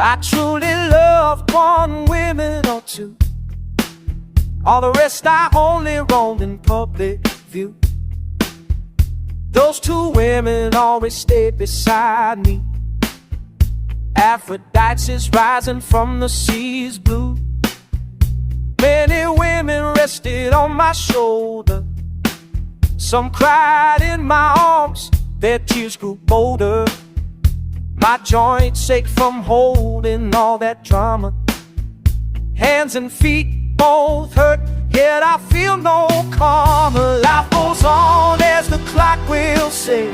I truly loved one woman or two. All the rest I only roamed in public view. Those two women always stayed beside me. Aphrodites is rising from the sea's blue. Many women rested on my shoulder. Some cried in my arms, their tears grew bolder. My joints ache from holding all that drama. Hands and feet both hurt, yet I feel no calmer. Life goes on as the clock will say.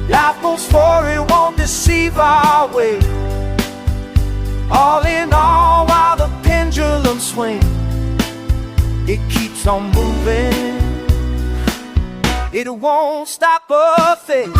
Life moves forward, it won't deceive our way. All in all, while the pendulum swings, it keeps on moving. It won't stop a thing.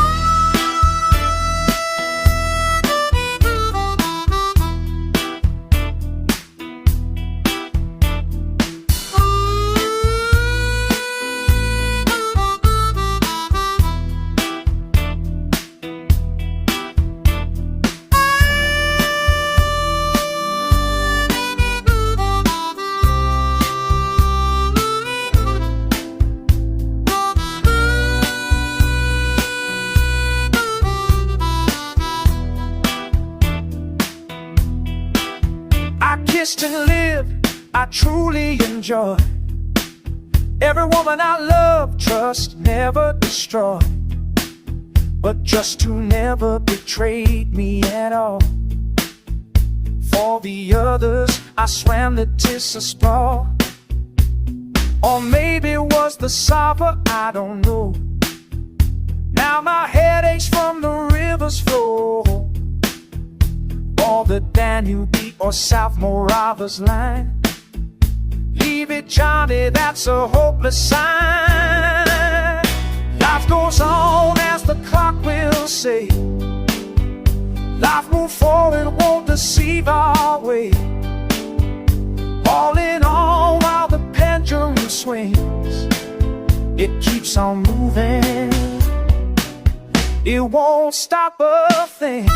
I kissed and lived, I truly enjoy. Every woman I love, trust never destroyed. But just who never betrayed me at all. For the others, I swam the Tissa sprawl. Or maybe it was the Sava, I don't know. Now my head aches from the river's flow. Or the Danube or South Morava's line. Leave it, Johnny, that's a hopeless sign. Life goes on as the clock will say. Life moves forward, won't deceive our way. All in all, while the pendulum swings, it keeps on moving. It won't stop a thing.